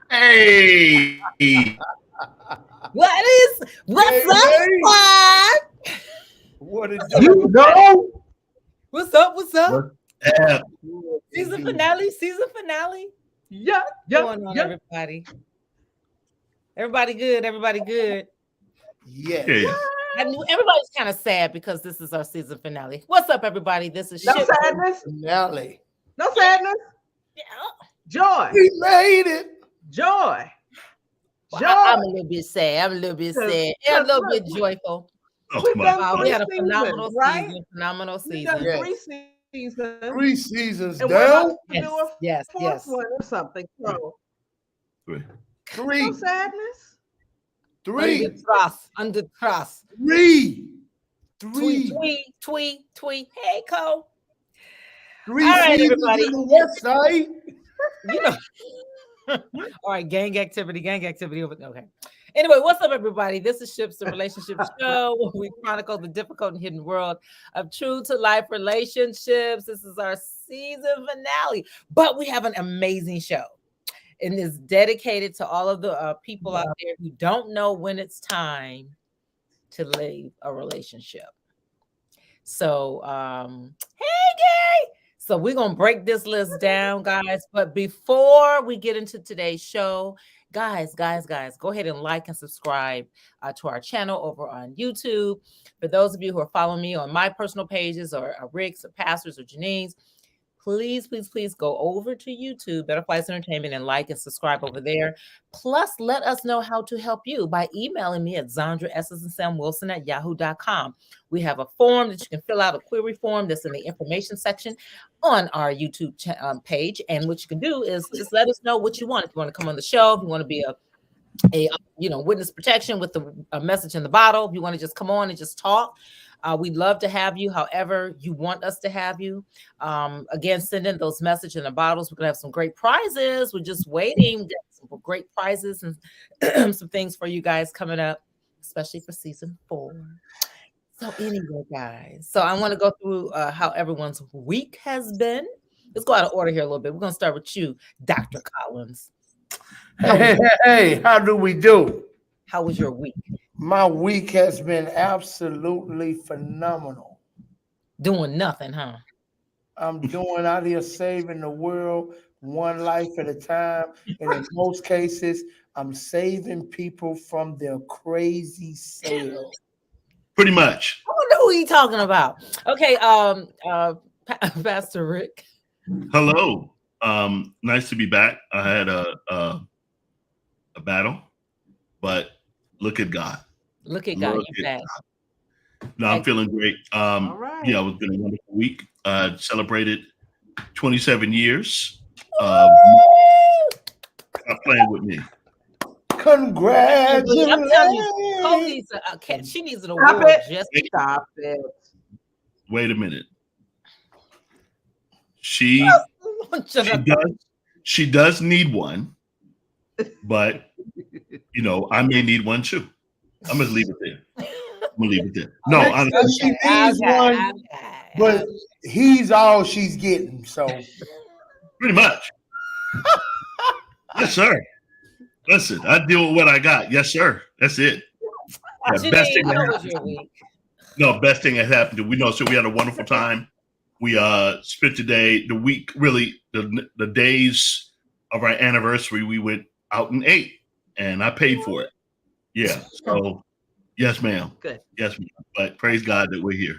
Hey, What's Hey, up, Ray, squad? what it you do? know What's up? What's up? what's up? Good Season indeed. finale. Season finale. Yeah, What's yeah, going on, yeah. everybody? Everybody good. Everybody good. Yeah, Yes. I knew everybody's kind of sad because this is our season finale. What's up, everybody? This is No Ship. sadness. Finale. No sadness. Yeah. Joy. We made it. Joy. Well, Joy. I'm a little bit sad. I'm a little bit Because sad and a little look, bit joyful. oh we've my, done We three had a seasons, phenomenal right? season. Phenomenal We've done season. three Yes. seasons, 3 seasons and we're about down. to do a Yes, yes, fourth yes. one or something. So wait. no Three. sadness. Under Three. trust. Under trust. Three. Tweet, Three. tweet, tweet, tweet. Hey, Cole. Three All right, seasons everybody. in the West Side. You know. All right, gang activity, gang activity. Okay. Anyway, what's up, everybody? This is Ships, the Relationship Show, where we chronicle the difficult and hidden world of true to life relationships. This is our season finale, but we have an amazing show. And it's dedicated to all of the people out there who don't know when it's time to leave a relationship. So, hey, Gary. So we're gonna break this list down, guys. But before we get into today's show, guys, go ahead and like and subscribe to our channel over on YouTube. For those of you who are following me on my personal pages or Rick's or Pastors or Janine's, please go over to YouTube, Butterflies Entertainment, and like and subscribe over there. Plus, let us know how to help you by emailing me at ZandraSSandSamWilson@yahoo.com. We have a form that you can fill out, a query form that's in the information section on our YouTube page. And what you can do is just let us know what you want. If you want to come on the show, if you want to be a witness protection with a message in the bottle, if you want to just come on and just talk, we'd love to have you however you want us to have you. Again, send in those message in the bottles. We're gonna have some great prizes. We're just waiting. We got some great prizes and some things for you guys coming up, especially for season 4. So anyway, guys, so I want to go through how everyone's week has been. Let's go out of order here a little bit. We're gonna start with you, Dr. Collins. Hey, how do we do? How was your week? My week has been absolutely phenomenal. Doing nothing, huh? I'm doing out here saving the world one life at a time. And in most cases, I'm saving people from their crazy sale. Pretty much. I wonder who he talking about. Okay, Pastor Rick. Hello. Nice to be back. I had a battle, but look at God. Look at God, Look you at back. No, I'm feeling great. All right. Yeah, it's been a wonderful week. Celebrated 27 years. Stop playing with me. Congratulations. I'm telling you, Cole needs she needs an Stop award it. just Stop it. Wait a minute. She she does need one, but I may need one too. I'm gonna leave it there. I'm gonna leave it there. No, Rick says she needs one, but he's all she's getting. So pretty much. Yes, sir. Listen, I deal with what I got. Yes, sir. That's it. Yeah, best thing that was your week? No, best thing that happened. We know. So we had a wonderful time. We spent the week, really the days of our anniversary. We went out and ate, and I paid for it. Yeah. So yes, ma'am. Good. Yes, ma'am. But praise God that we're here.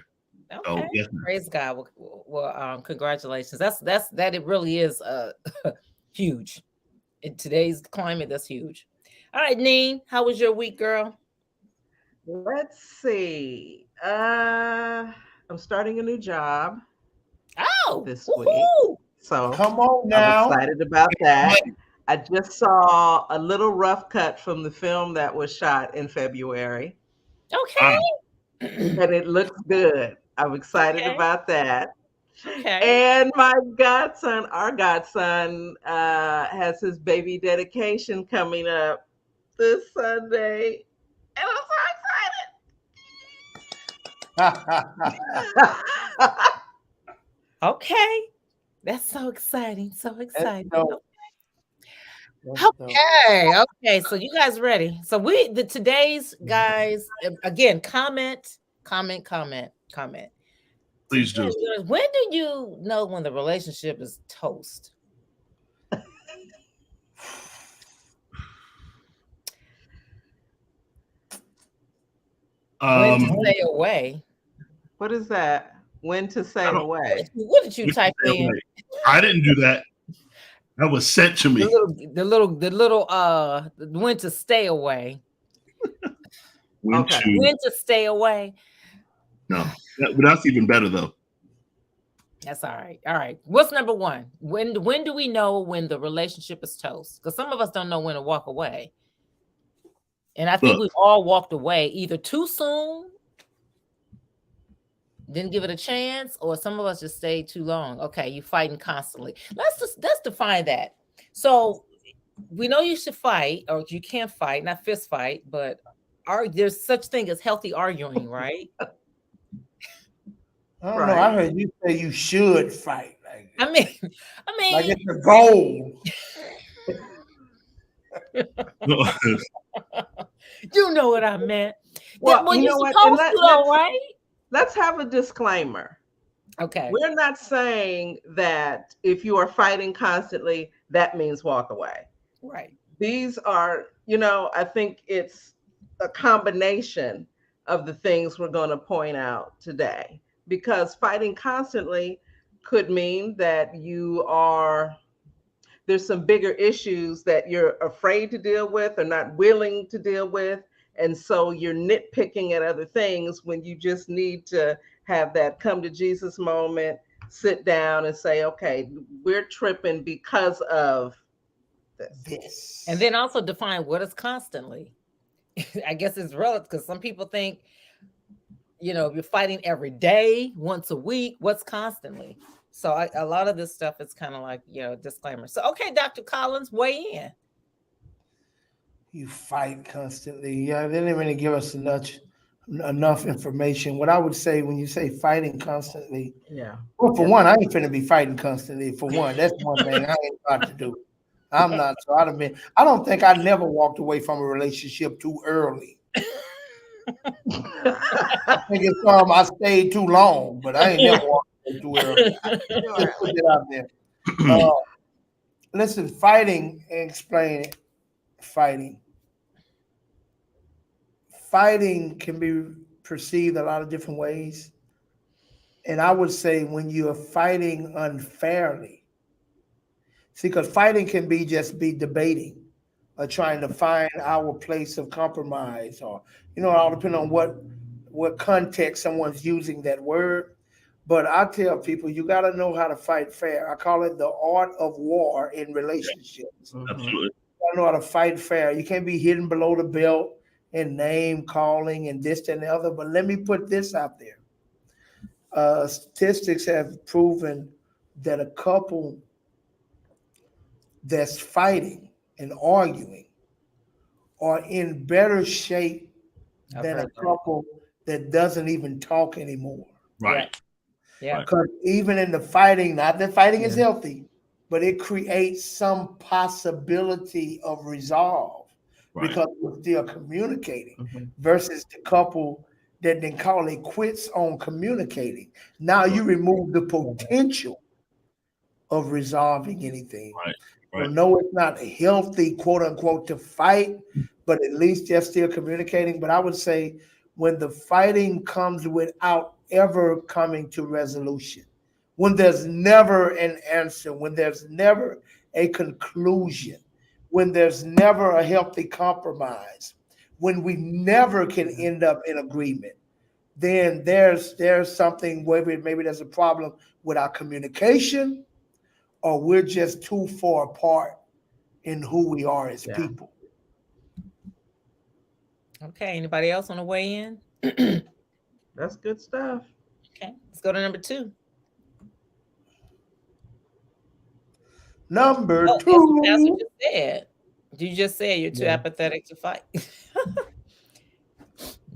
Okay. So yes, ma'am. Praise God. Well, congratulations. That it really is huge. In today's climate, that's huge. All right, Neen, how was your week, girl? Let's see. I'm starting a new job this week. So come on I'm now. excited about that. I just saw a little rough cut from the film that was shot in February. Okay. And it looks good. I'm excited about that. Okay. And our godson, has his baby dedication coming up this Sunday. And I'm Okay. That's so exciting. So exciting. Okay. Okay. So you guys ready? So today's guys again. Comment. Please do. When do you know when the relationship is toast? When to stay away? What is that? When to sail away? What did you type in? I didn't do that. That was sent to me. The little when to stay away. When to stay away. No, that's even better though. That's all right. All right. What's number one? When do we know when the relationship is toast? Because some of us don't know when to walk away. And I think we've all walked away either too soon, didn't give it a chance, or some of us just stayed too long. Okay, you fighting constantly. Let's define that. So we know you should fight, or you can't fight, not fist fight, but there's such thing as healthy arguing, right? I don't know. I heard you say you should fight. I mean, like it's a goal. You know what I meant. Well, you know what? Right? Let's have a disclaimer. Okay. We're not saying that if you are fighting constantly, that means walk away. Right. These are, I think it's a combination of the things we're going to point out today, because fighting constantly could mean that there's some bigger issues that you're afraid to deal with or not willing to deal with. And so you're nitpicking at other things when you just need to have that come to Jesus moment, sit down and say, okay, we're tripping because of this. And then also define what is constantly. I guess it's relative, because some people think, you're fighting every day, once a week. What's constantly? So a lot of this stuff is kind of like, disclaimer. So, okay, Dr. Collins, weigh in. You fight constantly. Yeah, they didn't really give us enough information. What I would say when you say fighting constantly, well, for one, I ain't finna be fighting constantly. For one, that's one thing I ain't about to do. I'm not. So I don't think I never walked away from a relationship too early. I think it's I stayed too long, but I ain't never walked away too early. Just put it out there. Listen, fighting, explain it. Fighting can be perceived a lot of different ways. And I would say when you're fighting unfairly, because fighting can be just debating or trying to find our place of compromise, or, it all depends on what context someone's using that word. But I tell people, you got to know how to fight fair. I call it the art of war in relationships. Absolutely. You got to know how to fight fair. You can't be hidden below the belt and name calling and this and the other. But let me put this out there. Statistics have proven that a couple that's fighting and arguing are in better shape than a couple that doesn't even talk anymore. Right. Yeah. Because even in the fighting, not that fighting is healthy, but it creates some possibility of resolve because we're still communicating versus the couple that then call it quits on communicating. Now you remove the potential of resolving anything. Right. So no, it's not healthy, quote unquote, to fight, but at least they're still communicating. But I would say when the fighting comes without ever coming to resolution, when there's never an answer, when there's never a conclusion, when there's never a healthy compromise, when we never can end up in agreement, then there's something where maybe there's a problem with our communication, or we're just too far apart in who we are as people. Okay, anybody else want to weigh in? That's good stuff. Okay, let's go to number 2. Number 2. That's what you said. You just said you're too apathetic to fight.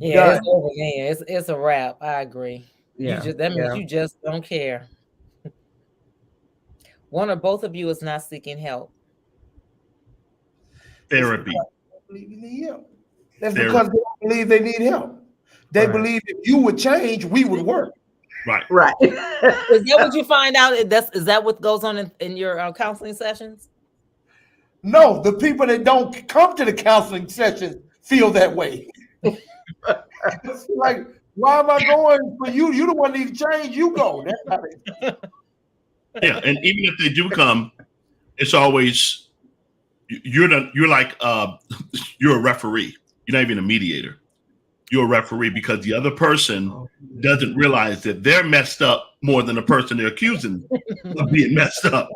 It's over. It's a wrap. I agree. Yeah. That means you just don't care. One or both of you is not seeking help. Therapy. Believe you need help. That's Therapy. because they don't believe they need help. They Right. believe if you would change, we would work. Right. Right. Is that what you find out? Is that what goes on in your counseling sessions? No, the people that don't come to the counseling sessions feel that way. It's like, why am I going for you? You the one that needs to change. You go. That's not it. Yeah, and even if they do come, it's always you're like you're a referee. You're not even a mediator. You're a referee because the other person doesn't realize that they're messed up more than the person they're accusing of being messed up.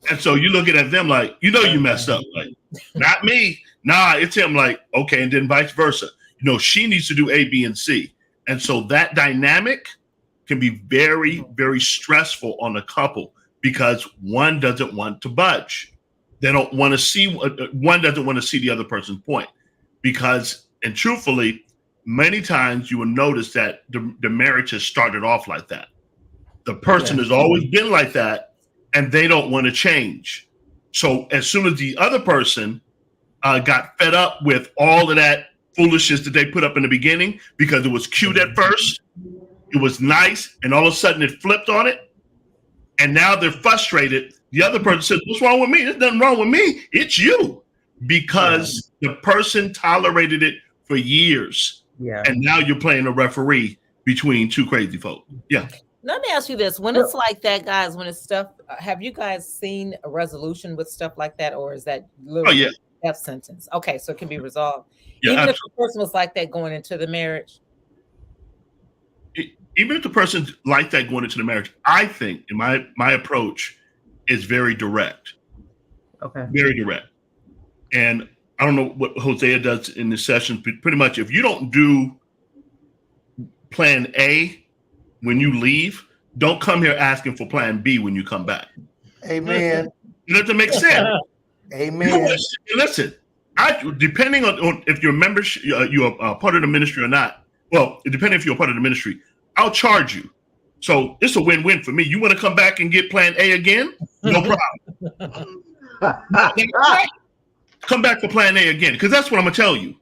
And so you're looking at them like, you know, you messed up. Like, not me. Nah, it's him. Like, okay, and then vice versa. You know, she needs to do A, B, and C. And so that dynamic can be very, very stressful on a couple because one doesn't want to budge. They don't want to see, one doesn't want to see the other person's point. Because, and truthfully, many times you will notice that the marriage has started off like that. The person has always been like that, and they don't want to change. So as soon as the other person got fed up with all of that foolishness that they put up in the beginning, because it was cute at first, it was nice, and all of a sudden it flipped on it, and now they're frustrated. The other person says, "What's wrong with me? There's nothing wrong with me. It's you," because the person tolerated it for years. Yeah. And now you're playing a referee between two crazy folk. Yeah. Let me ask you this: when it's like that, guys, when it's stuff, have you guys seen a resolution with stuff like that, or is that literally death sentence? Okay, so it can be resolved, even if the person was like that going into the marriage. Even if the person's like that going into the marriage, I think, in my approach, is very direct. Okay. Very direct. And I don't know what Hosea does in this session, but pretty much if you don't do plan A when you leave, don't come here asking for plan B when you come back. Amen. It doesn't make sense. Amen. Listen, depending on if you're a member, you're a part of the ministry or not. Well, depending if you're a part of the ministry, I'll charge you. So it's a win-win for me. You want to come back and get plan A again? No problem. Come back for plan A again, because that's what I'm going to tell you.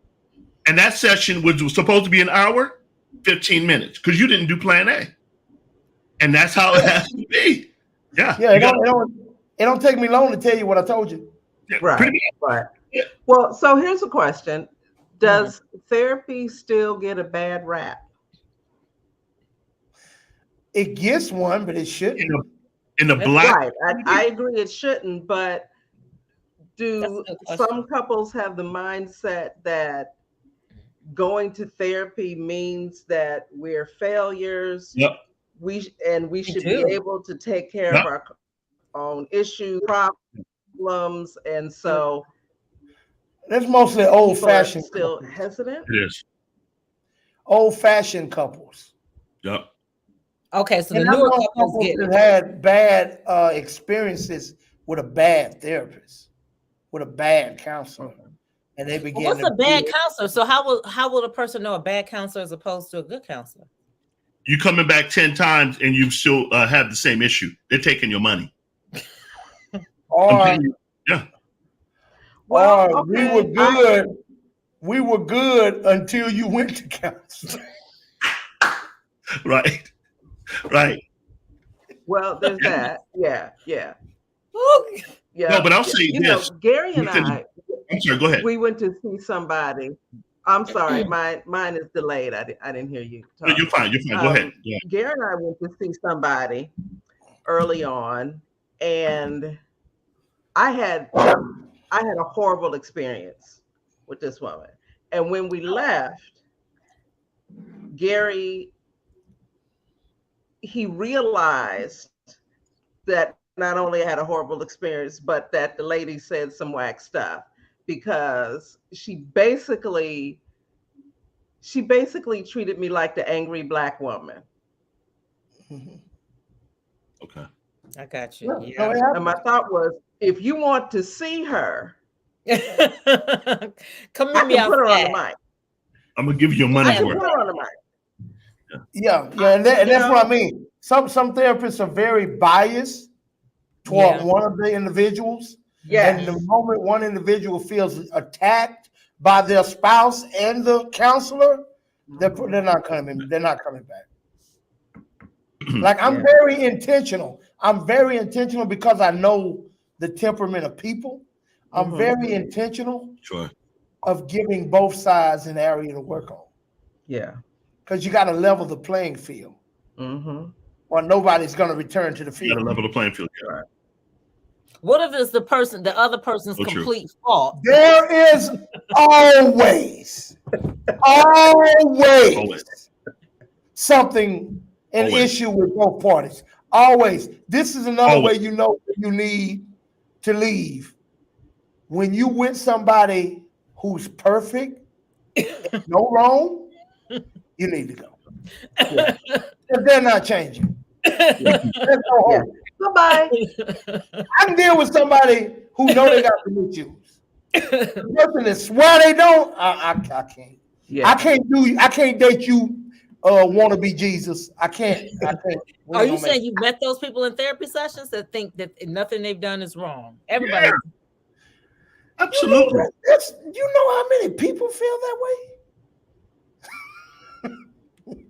And that session was supposed to be an hour, 15 minutes, because you didn't do plan A. And that's how it has to be. Yeah. Yeah, it don't take me long to tell you what I told you. Yeah, Right. Right. Yeah. Well, so here's a question. Does therapy still get a bad rap? It gets one, but it shouldn't. In the black. Right. I agree it shouldn't, but do some couples have the mindset that going to therapy means that we're failures? Yep. We should be able to take care of our own issues, problems, and so that's mostly old-fashioned. Still couples. Hesitant. It is. Old-fashioned couples. Yep. Okay, so the newer couples have had bad experiences with a bad therapist, with a bad counselor, and they begin. What's a bad counselor? So how will a person know a bad counselor as opposed to a good counselor? You coming back 10 times and you still have the same issue. They're taking your money. Or, yeah. Well, we were good. We were good until you went to counseling. Right. Right. Well, there's that. Yeah. Yeah. Yeah. No, but I'll say this. Gary and I. I'm sorry. Go ahead. We went to see somebody. I'm sorry, mine is delayed. I didn't hear you talk. No, you're fine. You're fine. Go ahead. Yeah. Gary and I went to see somebody early on, and I had a horrible experience with this woman. And when we left, Gary, he realized that not only I had a horrible experience, but that the lady said some whack stuff, because she basically treated me like the angry Black woman. Okay. I got you. Yeah. And my thought was, if you want to see her, come meet me outside. Put her on the mic. I'm gonna give you your money's worth. Put her on the mic. Yeah, and that's what I mean. Some therapists are very biased toward one of the individuals, Yes. And the moment one individual feels attacked by their spouse and the counselor, they're not coming. They're not coming back. Like I'm very intentional. I'm very intentional because I know the temperament of people. I'm very intentional of giving both sides an area to work on. Yeah. Because you got to level the playing field. Or nobody's going to return to the field. You got to level the playing field. Right. What if it's the other person's complete fault? There is always something, an issue with both parties. Always. This is another way you know you need to leave. When you with somebody who's perfect, no wrong, you need to go. Yeah. If they're not changing. There's no hope. Goodbye. I can deal with somebody who know they got some issues. The person that swear they don't, I can't. Yeah. I can't date you want to be Jesus. I can't. Are you saying you met those people in therapy sessions that think that nothing they've done is wrong? Everybody. Yeah. Absolutely. You know how many people feel that way?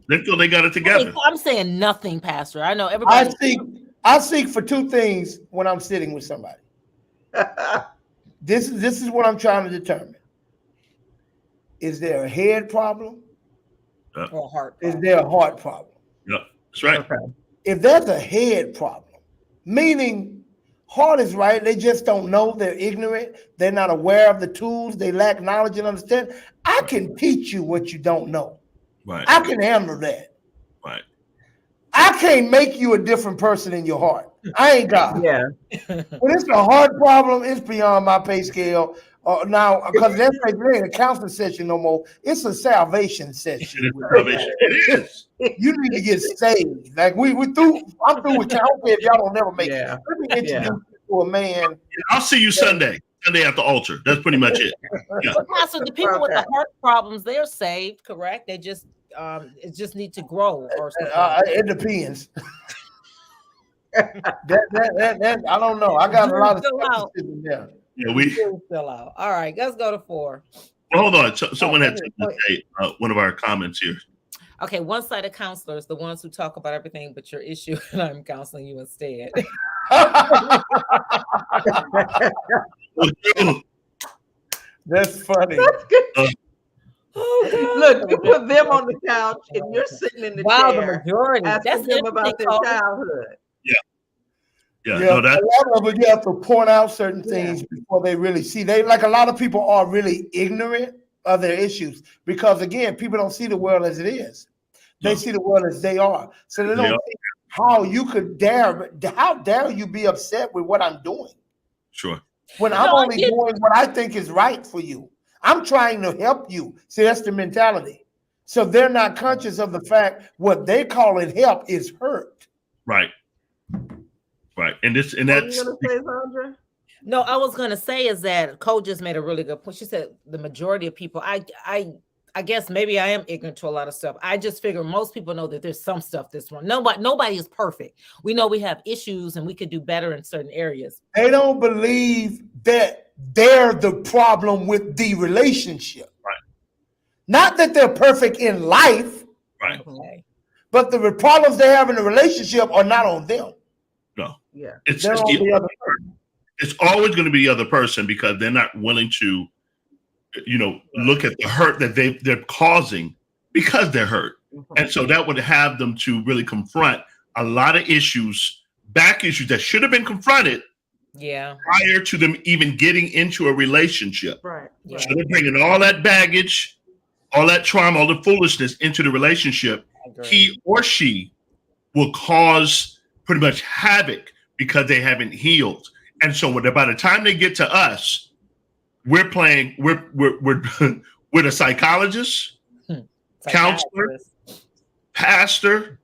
They feel they got it together. I'm saying nothing, Pastor. I know everybody. I seek for two things when I'm sitting with somebody. This is what I'm trying to determine. Is there a head problem? Or a heart problem? Is there a heart problem? Yeah, that's right. Okay. If there's a head problem, meaning heart is right, they just don't know, they're ignorant, they're not aware of the tools, they lack knowledge and understanding. I can teach you what you don't know. Right. I can handle that. Right. I can't make you a different person in your heart. I ain't God. Yeah. When it's a hard problem, it's beyond my pay scale. Now, because that's like it ain't a counseling session no more. It's a salvation session. It is. You need to get saved. Like we through. I'm through with y'all. If y'all don't never make it, let me introduce you to a man. I'll see you Sunday at the altar. That's pretty much it. Yeah. So the people with the heart problems, they're saved, correct? They just it just need to grow or something. It depends. that I don't know. I got a lot of skepticism there. Yeah, we still out. All right, let's go to 4. Well, hold on. Someone had to say one of our comments here. Okay, one-sided counselors, the ones who talk about everything but your issue, and I'm counseling you instead. That's funny. That's good. Look, you put them on the couch and you're sitting in the chair. The majority. Asking them about their childhood. Yeah, no, a lot of it, you have to point out certain things before they really see. They like a lot of people are really ignorant of their issues because again, people don't see the world as it is. They see the world as they are. So they don't think how you could how dare you be upset with what I'm doing? Sure. When I'm only doing what I think is right for you. I'm trying to help you. See, that's the mentality. So they're not conscious of the fact what they call it help is hurt. Right. Right. And that's what are you gonna say, Sandra? No, I was gonna say is that Cole just made a really good point. She said the majority of people, I guess maybe I am ignorant to a lot of stuff. I just figure most people know that there's some stuff that's wrong. Nobody is perfect. We know we have issues and we could do better in certain areas. They don't believe that they're the problem with the relationship. Right. Not that they're perfect in life. Right. Okay. But the problems they have in the relationship are not on them. No. Yeah. It's always going to be the other person because they're not willing to, look at the hurt that they're causing because they're hurt. Mm-hmm. And so that would have them to really confront a lot of issues, back issues that should have been confronted prior to them even getting into a relationship. Right. So they're bringing all that baggage, all that trauma, all the foolishness into the relationship. He or she will cause pretty much havoc because they haven't healed. And so by the time they get to us, we're with a psychologist, counselor, pastor,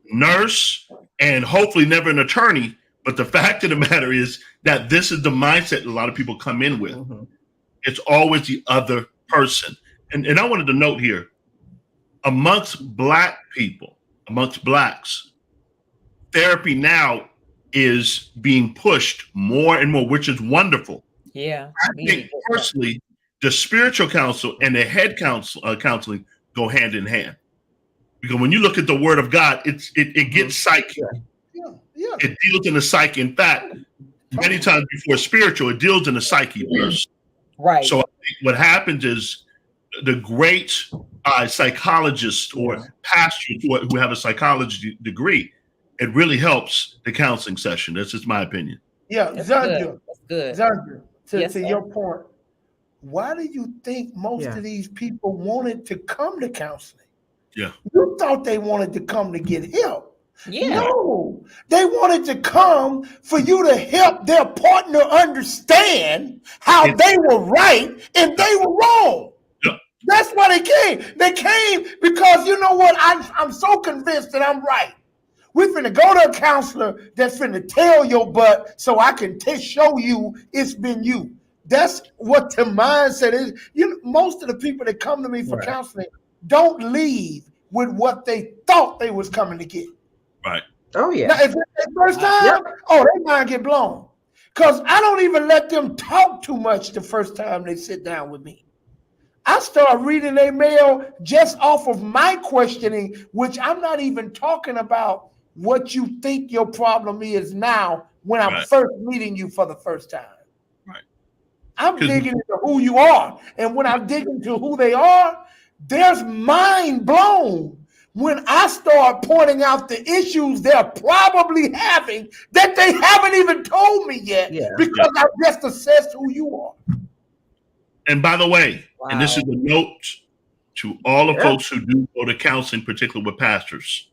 nurse, and hopefully never an attorney. But the fact of the matter is that this is the mindset a lot of people come in with. Mm-hmm. It's always the other person. And I wanted to note here, amongst Black people, amongst Blacks, therapy now is being pushed more and more, which is wonderful. Yeah. I think personally, the spiritual counsel and the head counseling go hand in hand. Because when you look at the Word of God, it gets psyche. Yeah. It deals in the psyche. In fact, many times before spiritual, it deals in the psyche first. Right. So I think what happens is the great psychologists or pastors who have a psychology degree, it really helps the counseling session. That's just my opinion. Yeah, Zandra. That's good. Zandra, Yes, to your point, why do you think most of these people wanted to come to counseling? Yeah. You thought they wanted to come to get help. Yeah. No, they wanted to come for you to help their partner understand how they were right and they were wrong. Yeah. That's why they came. They came because you know what? I'm so convinced that I'm right. We're finna go to a counselor that's finna tell your butt so I can show you it's been you. That's what the mindset is. Most of the people that come to me for counseling don't leave with what they thought they was coming to get. Right. Oh, yeah. Now, if it's their first time, they mind get blown. Because I don't even let them talk too much the first time they sit down with me. I start reading their mail just off of my questioning, which I'm not even talking about what you think your problem is now when I'm first meeting you for the first time. Right. I'm digging into who you are. And when I dig into who they are, there's mind blown when I start pointing out the issues they're probably having that they haven't even told me yet because I've just assessed who you are. And by the way, and this is a note to all the folks who do go to counseling, particularly with pastors,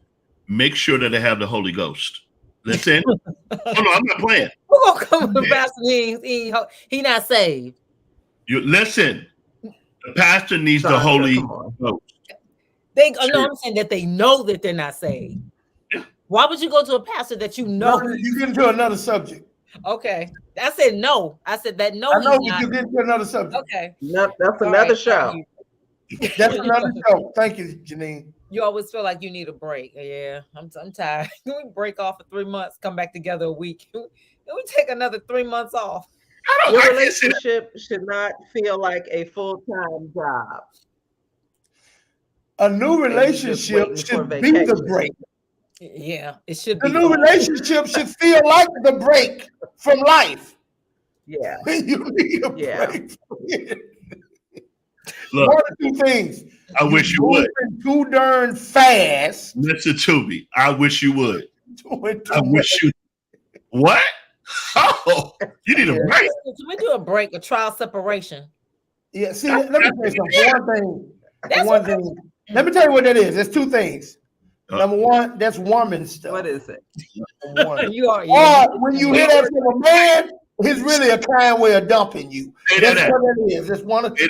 make sure that they have the Holy Ghost. Listen. No, I'm not playing. Who gonna come to pastor? He not saved. You listen. The pastor needs the Holy Ghost. I'm saying that they know that they're not saved. Yeah. Why would you go to a pastor that you know? No, you get into another subject. Okay. I said no. I said that no. I know you get into another subject. Okay. No, that's another show. That's another show. Thank you, Janine. You always feel like you need a break. Yeah, I'm tired. Can we break off for 3 months, come back together a week? Can we take another 3 months off? Your relationship should not feel like a full-time job. A new relationship should be the break. Yeah, it should be. A new relationship should feel like the break from life. Yeah. You need a break. Look, one of two things. I wish you would. Too darn fast. Listen to me. I wish you would. I wish you. What? Oh, you need a break. Can we do a break, a trial separation? Yeah. See, let me tell you something. One thing. Let me tell you what that is. There's two things. Number one, that's woman stuff. What is it? You are. Or when you hear that from a man, it's really a kind way of dumping you. That's what it is. It's one of two.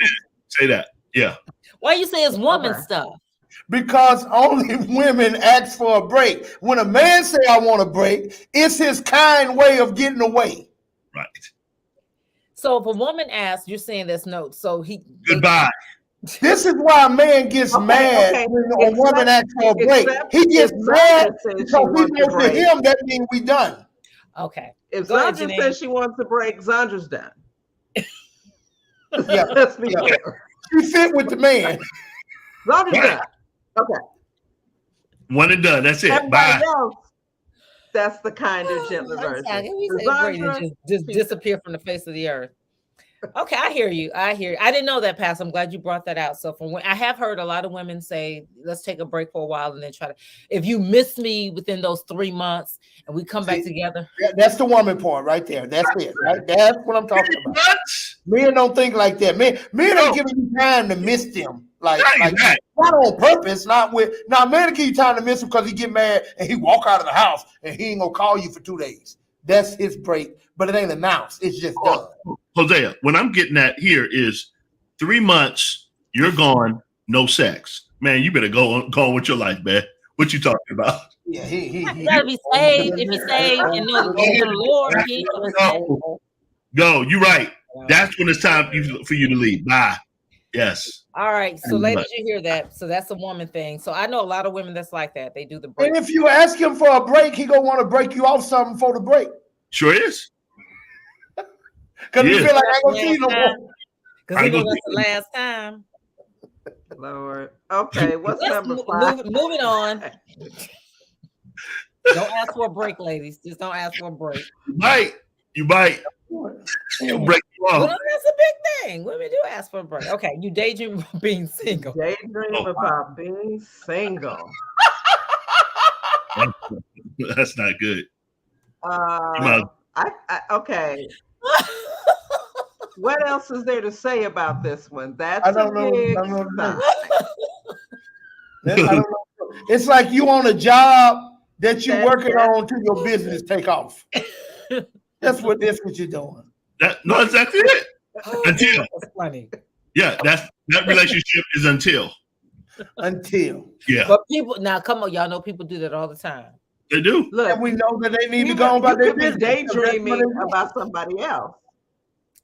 Say that. Yeah. Why you say it's woman stuff? Because only women ask for a break. When a man say I want a break, it's his kind way of getting away. Right. So if a woman asks, you're saying there's no. So goodbye. This is why a man gets mad when a woman asks for a break. He gets mad because he knows to him that means we done. Okay. If Zandra says she wants a break, Zandra's done. Yeah, let's be clear. She fit with the man. Zandra's done. Okay. One and done. That's it. Everybody Bye. else, that's the kinder, gentler version. Zandra, just disappear from the face of the earth. Okay, I hear you. I didn't know that, Pastor. I'm glad you brought that out. So from when I have heard a lot of women say, let's take a break for a while and then try to, if you miss me within those 3 months and we come back together. That's the woman part right there. That's it. Right? That's what I'm talking about. Men don't think like that. Men ain't giving you time to miss them. Like not on purpose, not with man give you time to miss him because he get mad and he walk out of the house and he ain't gonna call you for 2 days. That's his break, but it ain't announced. It's just done. Hosea, what I'm getting at here is 3 months, you're gone, no sex. Man, you better go on with your life, man. What you talking about? Yeah, he gotta be saved. If you saved and know the Lord, he Go, you're right. That's when it's time for you to leave. Bye. Yes. All right. So, And ladies, you hear that? So that's a woman thing. So I know a lot of women that's like that. They do the And break. if you ask him for a break, he gonna want to break you off something for the break. Sure is. Because he Yes. feel like I ain't gonna see you no more. Because he knows that's the last time. Lord. Okay, what's Let's number 5? moving on. Don't ask for a break, ladies. Just don't ask for a break. You might. It'll break you Well, off. that's a big thing. Women do ask for a break. Okay, you daydream about being single. Daydream about being single. That's not good. Okay. What else is there to say about this one? That's I don't know. big I don't know. sign. I don't know. It's like you on a job that you're working on till your business take off. That's what you're doing. No, exactly it. Until. That's funny. Yeah, that relationship is until. Yeah. But people now, come on, y'all know people do that all the time. They do. Look, and we know that they need to go about their business. Daydreaming about somebody else.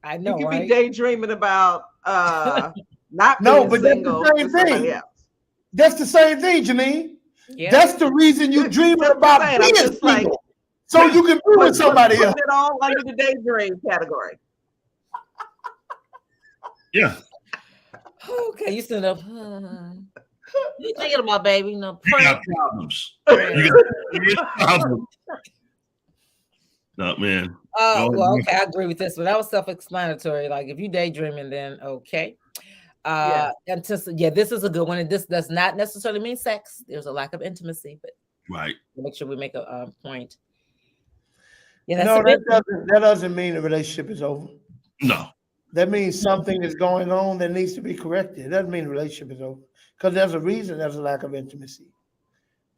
I know. You could right? be daydreaming about not No, being but single that's the with same somebody thing. else. That's the same thing, Janine. Yeah. That's the reason you dreaming about being single. So you can be with somebody else. Put it all under the daydream category. Yeah. Okay, you stand up. You thinking about baby? No, You got problems. You got problems. No, man. Well, okay, I agree with this, but that was self-explanatory. Like if you daydreaming, then okay. This is a good one. And this does not necessarily mean sex. There's a lack of intimacy, but right. Make sure we make a point. Yeah, that doesn't mean the relationship is over. No. That means something is going on that needs to be corrected. It doesn't mean the relationship is over. Because there's a reason there's a lack of intimacy.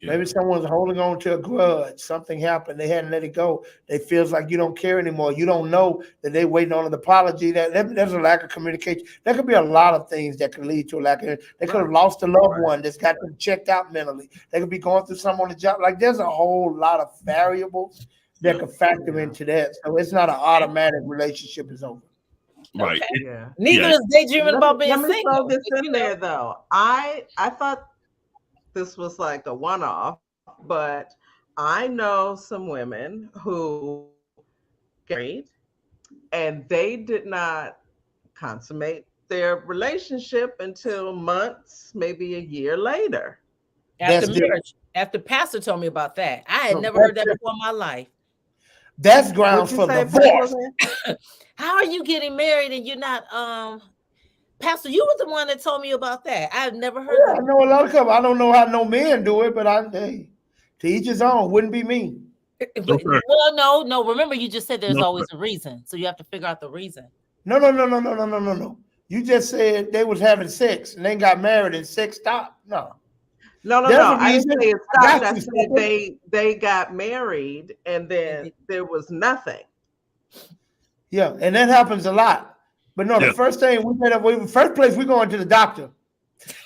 Yeah. Maybe someone's holding on to a grudge. Something happened. They hadn't let it go. It feels like you don't care anymore. You don't know that they're waiting on an apology. There's a lack of communication. There could be a lot of things that could lead to a lack of. They could have lost a loved one that's got them checked out mentally. They could be going through something on the job. Like there's a whole lot of variables that could factor into that. So it's not an automatic relationship is over. Right. Okay. Yeah. Neither is daydreaming about being single. Let me throw this in there though. I thought this was like a one-off, but I know some women who get married and they did not consummate their relationship until months, maybe a year later. After marriage. After Pastor told me about that. I had never heard that before in my life. That's grounds for divorce. How are you getting married and you're not Pastor, you were the one that told me about that. I've never heard that. I know a lot of couples. I don't know how no men do it, but to each his own. Wouldn't be me. Well, no. Remember, you just said there's always a reason. So you have to figure out the reason. No. You just said they was having sex and they got married and sex stopped. No. I didn't say it stopped. I said they got married and then there was nothing. Yeah, and that happens a lot. But no, the first thing first place we going to the doctor,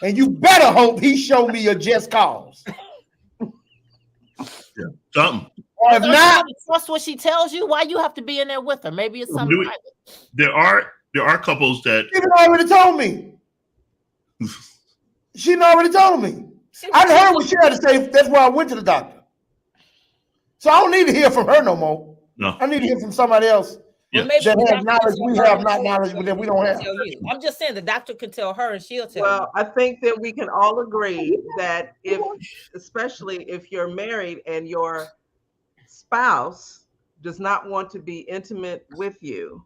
and you better hope he show me your just cause. Yeah, something. Or if not, trust what she tells you. Why you have to be in there with her? Maybe it's something. There are couples that she already told me. She already told me. I heard what she had to say. That's why I went to the doctor. So I don't need to hear from her no more. No, I need to hear from somebody else. Well, maybe that has knowledge we have, not knowledge that we don't have. I'm just saying the doctor can tell her and she'll tell you. I think that we can all agree that especially if you're married and your spouse does not want to be intimate with you,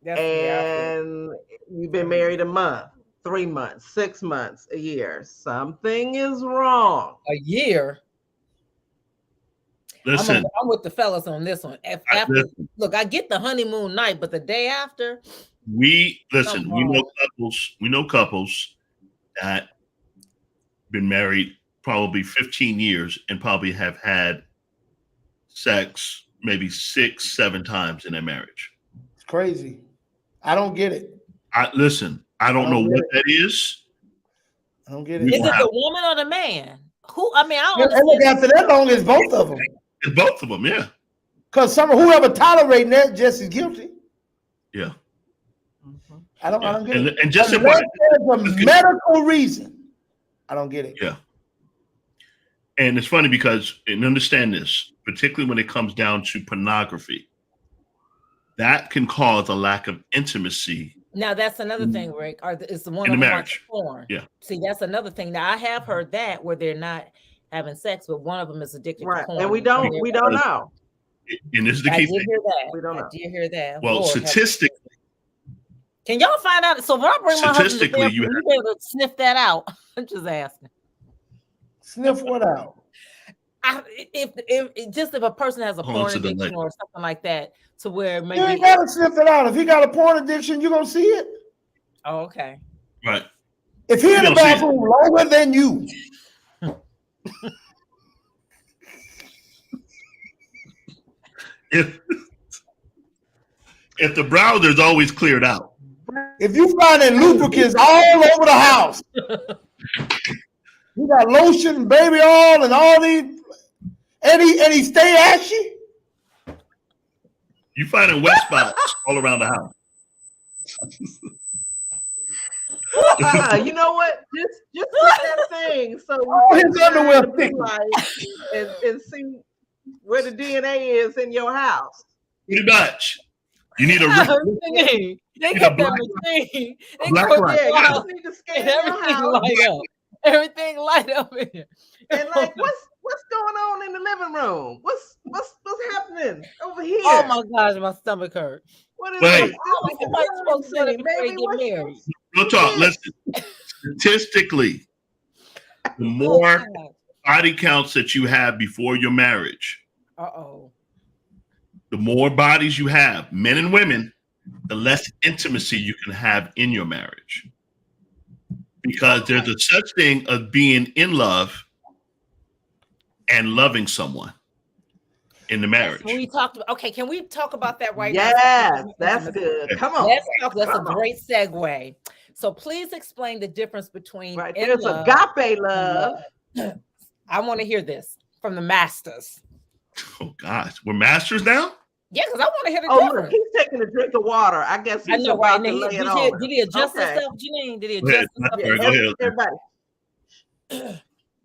and you've been married a month, 3 months, 6 months, a year, something is wrong. A year? Listen, I'm with the fellas on this one. Look, I get the honeymoon night, but the day after, we know couples that been married probably 15 years and probably have had sex maybe 6-7 times in their marriage. It's crazy. I don't get it. I don't know what that is. I don't get it. Is it the woman or the man? I don't and look, after that long, it's both of them. It's both of them, yeah. Because whoever tolerating that just is guilty. Yeah. I don't get it. And just unless there's a medical reason, I don't get it. Yeah. And it's funny because, and understand this, particularly when it comes down to pornography, that can cause a lack of intimacy. Now that's another thing, Rick. Is the one In the of them marriage. porn? Yeah. See, that's another thing. Now I have heard that where they're not having sex, but one of them is addicted to porn. And we don't know. And this is the key thing. Hear that. We don't know. I did hear that. Well, Lord, statistically, can y'all find out? So when I bring my husband to statistically, therapy, you you be able to sniff that out. I'm just asking. Sniff what out? If a person has a Hold on porn to the addiction light. or something like that, to where maybe You ain't gotta sniff it out. If he got a porn addiction, you gonna see it. Oh, okay. right. If he in the don't see it. bathroom longer than you, If the browser's always cleared out, if you finding lubricants all over the house, you got lotion, baby oil, and all these, and he stay ashy. you finding wet spots all around the house. You know what? Just put that thing so All his underwear thick. and see where the DNA is in your house. Pretty much. You need a They get that machine. They black put light. it Yeah, you out, just need to and scan your everything house light up. Everything light up in here. and like what's going on in the living room? What's happening over here? Oh my gosh, my stomach hurt. What is Wait. this? How is somebody supposed to do that before they Baby, get what's- married? Real talk. Listen. Statistically, the more body counts that you have before your marriage, Uh-oh. the more bodies you have, men and women, the less intimacy you can have in your marriage. Because there's a such thing as being in love and loving someone in the marriage. We talked about, okay, can we talk about that right now? Yes, that's good. Come on. Let's talk. That's a Come on. great segue. So please explain the difference between Right. in There's love agape love. I want to hear this from the masters. Oh gosh, we're masters now? Yeah, because I want to hear the Oh, look, difference. he's taking a drink of water. I guess I he's know, about right? to And lay he, it did, on. did he adjust Okay. himself, Janine? Did he Go ahead. adjust himself? Sorry, go ahead. Everybody.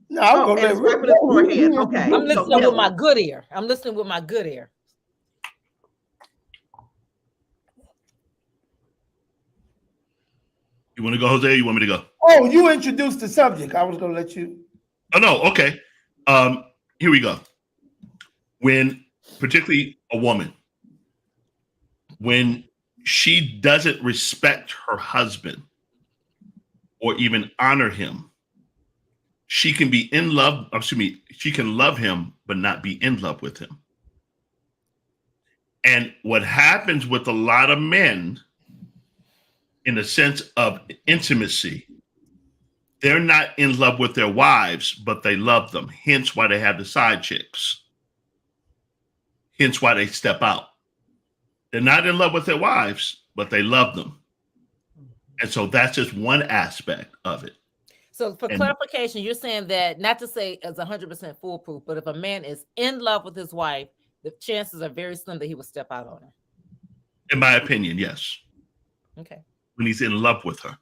No, I'm Oh, gonna and let it's wiping his forehead. Okay. I'm So listening Kelly. with my good ear. I'm listening with my good ear. You want to go, Jose? Or you want me to go? Oh, you introduced the subject. I was gonna let you. Oh no, okay. Here we go. When particularly a woman, when she doesn't respect her husband or even honor him, she can be in love, excuse me, she can love him, but not be in love with him. And what happens with a lot of men in the sense of intimacy, they're not in love with their wives, but they love them. Hence why they have the side chicks. Hence why they step out. They're not in love with their wives, but they love them. And so that's just one aspect of it. So for And- clarification, you're saying that not to say it's 100% foolproof, but if a man is in love with his wife, the chances are very slim that he will step out on her. In my opinion, yes. Okay. When he's in love with her.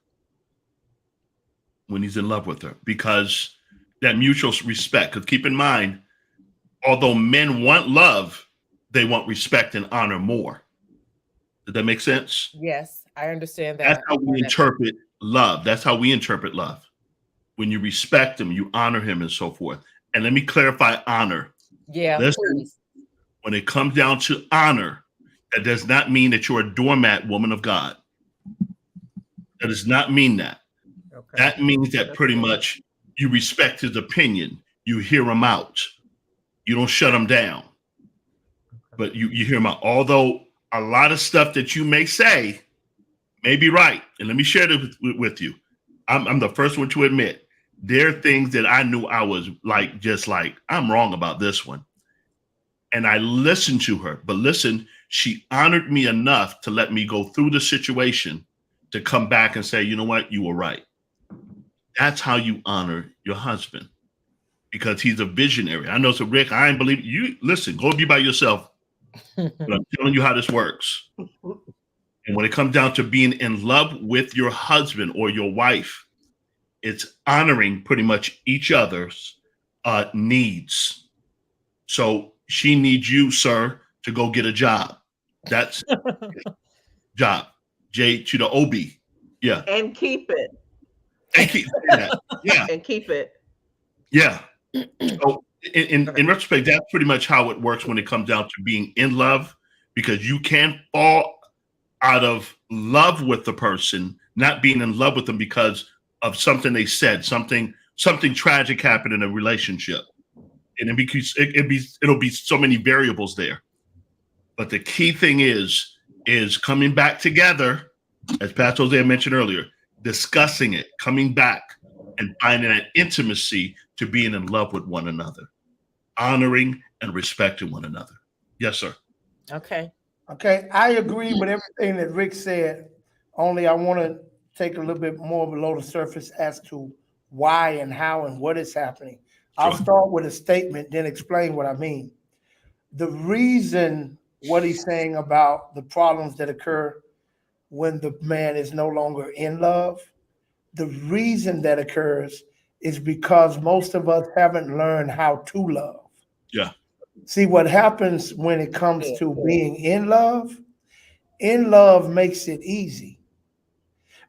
When he's in love with her. Because that mutual respect. Because keep in mind, although men want love, they want respect and honor more. Did that make sense? Yes, I understand that. That's how we interpret love. That's how we interpret love. When you respect him, you honor him and so forth. And let me clarify honor. Yeah, Listen, please. when it comes down to honor, that does not mean that you're a doormat woman of God. That does not mean that. Okay. That means that pretty much you respect his opinion. You hear him out. You don't shut him down. But you hear him out. Although a lot of stuff that you may say may be right. And let me share this with you. I'm the first one to admit there are things that I knew I was like, just like, I'm wrong about this one. And I listened to her. But listen, she honored me enough to let me go through the situation to come back and say, you know what, you were right. That's how you honor your husband, because he's a visionary. I know, so Rick, I ain't believe you. Listen, go be by yourself. But I'm telling you how this works. And when it comes down to being in love with your husband or your wife, it's honoring pretty much each other's needs. So she needs you, sir, to go get a job. That's job. J to the OB. Yeah. And keep it. And keep that. Yeah. And keep it. Yeah. So in retrospect, that's pretty much how it works when it comes down to being in love, because you can fall out of love with the person, not being in love with them because of something they said, something tragic happened in a relationship. And it'll be so many variables there. But the key thing is coming back together, as Pastor Jose mentioned earlier, discussing it, coming back and finding that intimacy to being in love with one another, honoring and respecting one another. Yes, sir. Okay. Okay, I agree with everything that Rick said. Only I want to take a little bit more below the surface as to why and how and what is happening. I'll start with a statement, then explain what I mean. The reason what he's saying about the problems that occur when the man is no longer in love, the reason that occurs is because most of us haven't learned how to love. Yeah. See, what happens when it comes to being in love makes it easy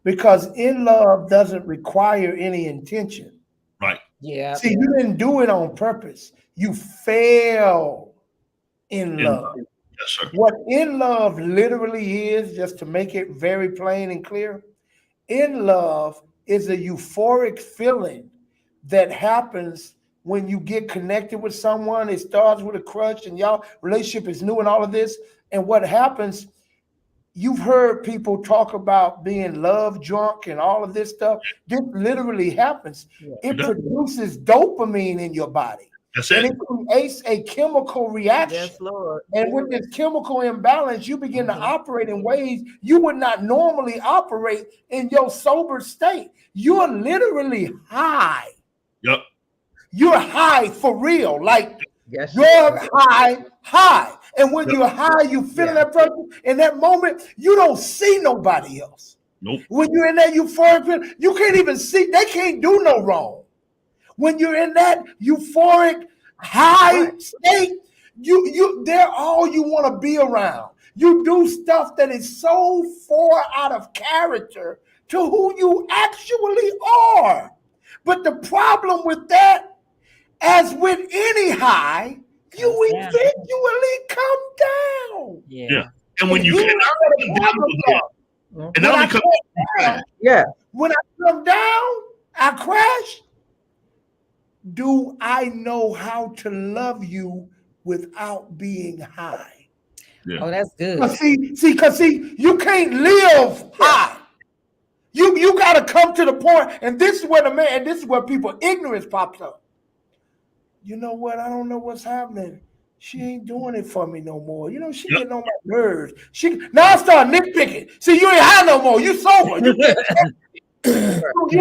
because in love doesn't require any intention. Right. Yeah. See, you didn't do it on purpose. You fell in love. Yes, sir. What in love literally is, just to make it very plain and clear, in love is a euphoric feeling that happens when you get connected with someone. It starts with a crush and y'all relationship is new and all of this. And what happens, you've heard people talk about being love drunk and all of this stuff. This literally happens. It produces dopamine in your body. That's it. And it creates a chemical reaction. Yes, Lord. And with this chemical imbalance, you begin to operate in ways you would not normally operate in your sober state. You're literally high. Yep. You're high for real. Like Yes, you're high. And when you're high, you feel that person. In that moment, you don't see nobody else. Nope. When you're in that euphoric feeling, you can't even see. They can't do no wrong. When you're in that euphoric high state, they're all you want to be around. You do stuff that is so far out of character to who you actually are. But the problem with that, as with any high, you eventually come down. Yeah. And when you cannot come down, when I come down, I crash. Do I know how to love you without being high? Yeah. Oh, that's good. Because you can't live high. You got to come to the point, and this is where people ignorance pops up. You know what? I don't know what's happening. She ain't doing it for me no more. You know, she getting on my nerves. Now I start nitpicking. See, you ain't high no more. You sober. You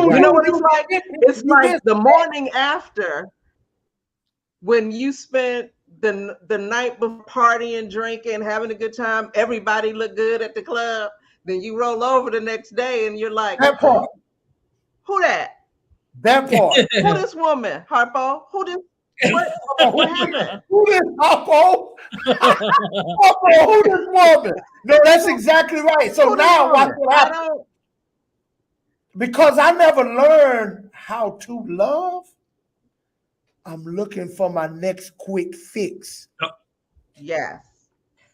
know what it's like? It's like the morning after when you spent the night before partying, drinking, having a good time. Everybody look good at the club. Then you roll over the next day and you're like, that part. Who that? That part. Who this woman? Harpo? Who this? What happened? Who this Harpo? Harpo, who this woman? No, that's exactly right. So now watch what happens. Because I never learned how to love, I'm looking for my next quick fix. Yes.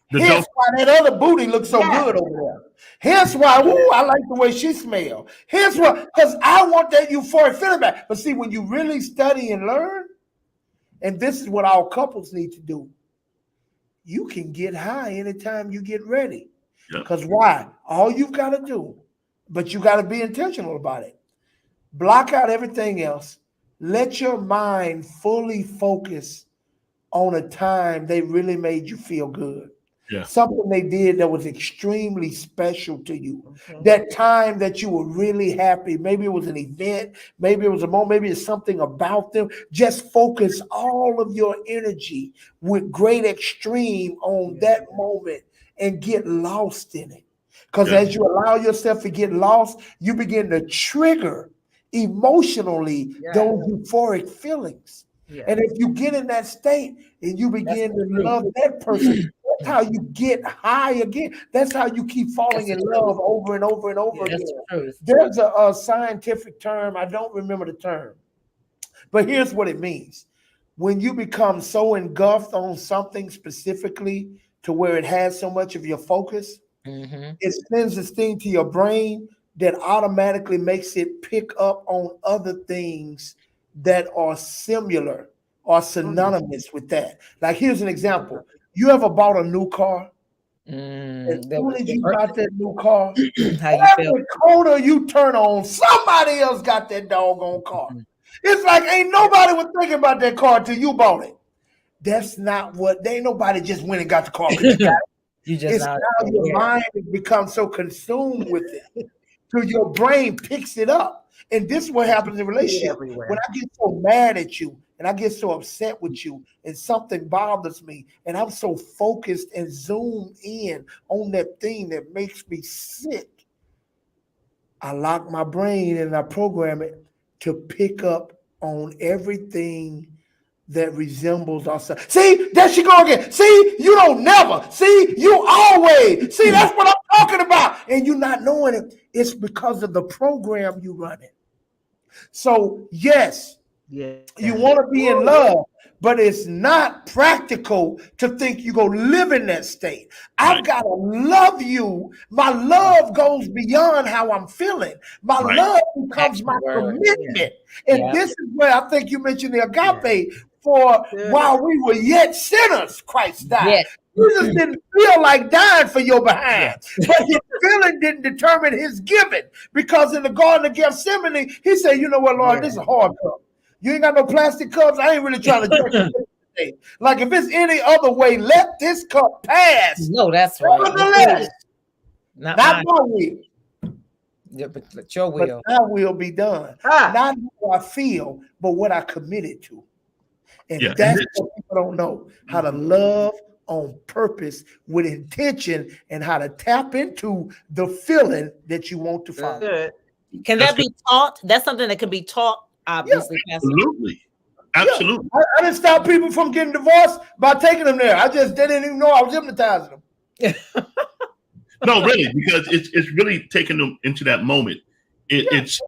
Here's why that other booty looks so good over there. Here's why, I like the way she smells. Here's why, because I want that euphoric feeling back. But see, when you really study and learn, and this is what our couples need to do, you can get high anytime you get ready. Because why? All you've got to do, but you got to be intentional about it. Block out everything else. Let your mind fully focus on a time they really made you feel good. Yeah. Something they did that was extremely special to you. Okay. That time that you were really happy. Maybe it was an event. Maybe it was a moment. Maybe it's something about them. Just focus all of your energy with great extreme on that moment and get lost in it. Because as you allow yourself to get lost, you begin to trigger emotionally those euphoric feelings. And if you get in that state and you begin to love that person, that's how you get high again. That's how you keep falling in love over and over and over again. There's a scientific term, I don't remember the term, but here's what it means. When you become so engulfed on something specifically to where it has so much of your focus, it sends this thing to your brain that automatically makes it pick up on other things that are similar or synonymous with that. Like, here's an example. You ever bought a new car? As soon as you got that new car, every corner you turn on, somebody else got that doggone car. It's like ain't nobody was thinking about that car till you bought it. That's not what, they ain't nobody just went and got the car. It's how your mind has become so consumed with it, so your brain picks it up. And this is what happens in relationship. When I get so mad at you and I get so upset with you and something bothers me and I'm so focused and zoomed in on that thing that makes me sick, I lock my brain and I program it to pick up on everything that resembles ourselves. See, there she go again. See, you don't never. See, you always. See, that's what I'm talking about. And you not knowing it. It's because of the program you running. So, yes, you want to be in love, but it's not practical to think you're going to live in that state. I've got to love you. My love goes beyond how I'm feeling. My love becomes my commitment. And this is where I think you mentioned the agape. For while we were yet sinners, Christ died. Jesus didn't feel like dying for your behind, but his feeling didn't determine his giving. Because in the Garden of Gethsemane, he said, you know what, Lord, this is a hard cup. You ain't got no plastic cups. I ain't really trying to drink it. Like, if it's any other way, let this cup pass. No, that's right. Nevertheless, not my will. Yeah, but your will. But thy will be done. Not how I feel, but what I committed to. And that's what people don't know, how to love on purpose with intention and how to tap into the feeling that you want to find. Can that be taught? That's something that can be taught, obviously. Absolutely. Absolutely. I didn't stop people from getting divorced by taking them there. I just didn't even know I was hypnotizing them. No, really, because it's really taking them into that moment. It's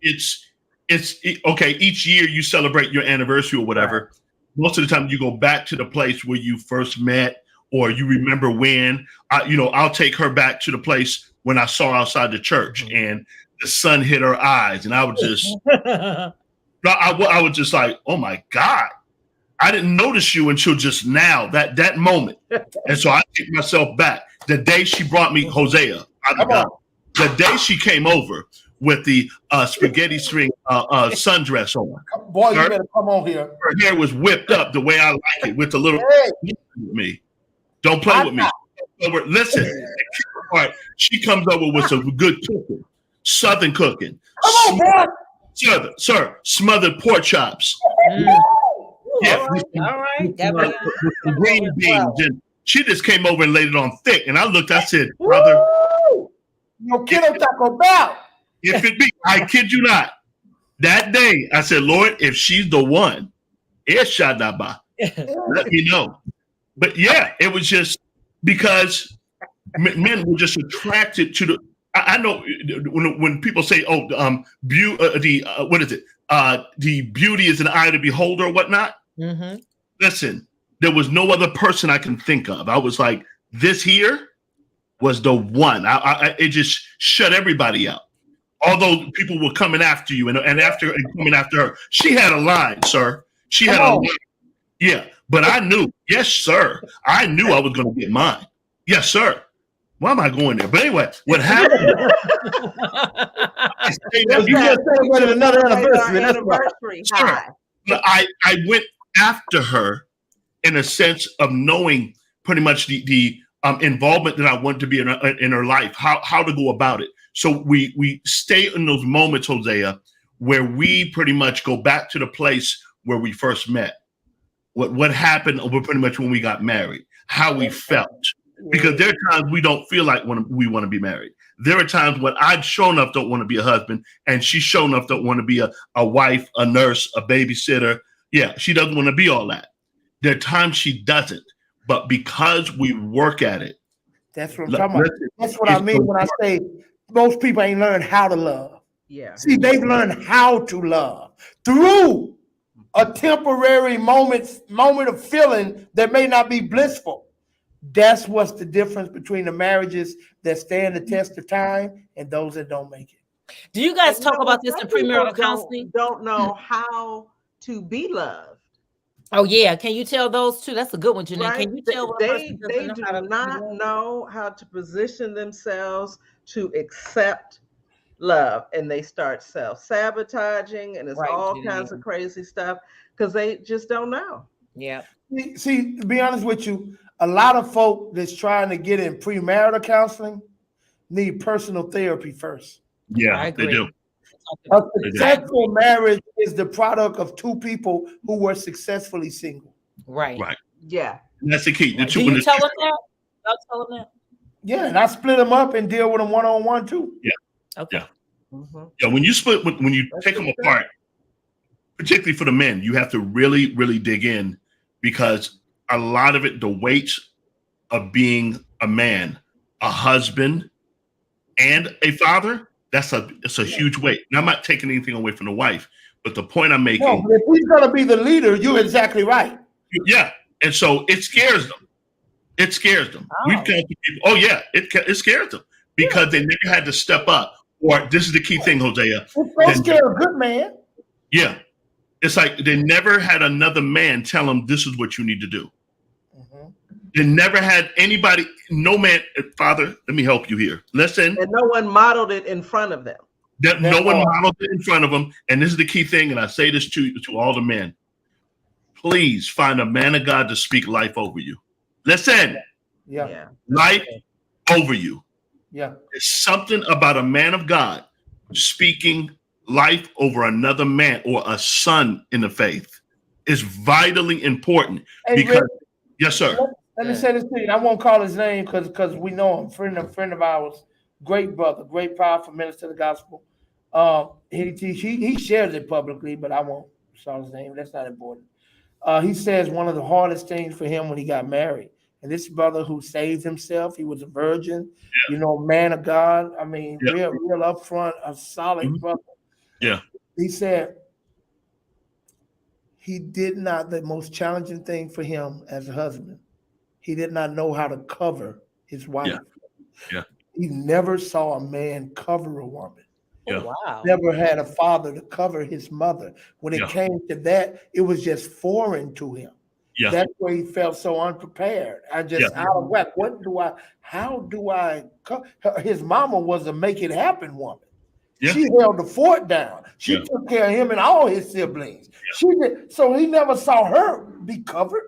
okay. Each year you celebrate your anniversary or whatever. Right. Most of the time you go back to the place where you first met, or you remember when. I'll take her back to the place when I saw her outside the church and the sun hit her eyes, and I would just, I would just like, oh my God, I didn't notice you until just now, that moment. And so I take myself back. The day she brought me Hosea, the day she came over with the spaghetti string sundress on. Boy, you better come on here. Her hair was whipped up the way I like it, with the little me. Don't play with me. Listen, she comes over with some good cooking, Southern cooking. Come on, boy. Smothered pork chops. Yeah, all right. Green beans. And she just came over and laid it on thick. And I looked, I said, brother. No kiddo Taco Bell. If it be, I kid you not. That day, I said, Lord, if she's the one, Shadaba, let me know. But yeah, it was just because men were just attracted to the. I know when people say, "Oh, what is it? The beauty is an eye of the beholder," or whatnot. Mm-hmm. Listen, there was no other person I can think of. I was like, this here was the one. It just shut everybody out. Although people were coming after you and coming after her, she had a line, sir. She had a line. Yeah, but I knew, yes, sir. I knew I was going to get mine. Yes, sir. Why am I going there? But anyway, what happened? You just celebrated another anniversary. Sure. But I went after her in a sense of knowing pretty much the involvement that I wanted to be in her life, how to go about it. So we stay in those moments, Hosea, where we pretty much go back to the place where we first met. What happened over pretty much when we got married, how we felt. Because there are times we don't feel like we want to be married. There are times when I've shown enough don't want to be a husband, and she shown enough don't want to be a wife, a nurse, a babysitter. Yeah, she doesn't want to be all that. There are times she doesn't, but because we work at it. That's what I'm talking about. That's what I mean when I say most people ain't learned how to love. Yeah. See, they've learned how to love through a temporary moment of feeling that may not be blissful. That's what's the difference between the marriages that stand the test of time and those that don't make it. Do you guys talk about this in premarital counseling? Don't know how to be loved. Oh yeah, can you tell those two? That's a good one, Janine. Right? Can you tell They do not know how to position themselves to accept love, and they start self-sabotaging, and it's all kinds of crazy stuff because they just don't know. Yeah. See, to be honest with you, a lot of folk that's trying to get in premarital counseling need personal therapy first. Yeah, they do. A successful marriage is the product of two people who were successfully single. Right. Right. Yeah. And that's the key. Right. Do you tell them that? I'll tell them that. Yeah, and I split them up and deal with them one-on-one too. Yeah. Okay. Yeah. Yeah. When you split, when you take them apart, particularly for the men, you have to really, really dig in, because a lot of it, the weight of being a man, a husband, and a father, it's a huge weight. Now, I'm not taking anything away from the wife, but the point I'm making. No, if he's gonna be the leader, you're exactly right. Yeah, and so it scares them. It scares them. Oh. We've got people. Oh yeah, it scares them because they never had to step up. Or this is the key thing, Hosea. Don't scare a good man. Yeah, it's like they never had another man tell them this is what you need to do. They never had anybody, no man, Father, let me help you here. Listen. And no one modeled it in front of them. No one modeled it in front of them. And this is the key thing, and I say this to all the men. Please find a man of God to speak life over you. Listen. Yeah. Life over you. Yeah. There's something about a man of God speaking life over another man or a son in the faith is vitally important. Because, yes, sir. Let me say this to you. I won't call his name because we know him. Friend of ours, great brother, great powerful minister of the gospel. He shares it publicly, but I won't shout his name. That's not important. He says one of the hardest things for him when he got married, and this brother who saved himself, he was a virgin, man of God. I mean, real upfront, a solid brother. Yeah. He said the most challenging thing for him as a husband, he did not know how to cover his wife. Yeah. He never saw a man cover a woman. Yeah. Oh, wow. Never had a father to cover his mother. When it came to that, it was just foreign to him. Yeah. That's where he felt so unprepared. Out of whack. How do I his mama was a make it happen woman. Yeah. She held the fort down. She took care of him and all his siblings. She did, so he never saw her be covered.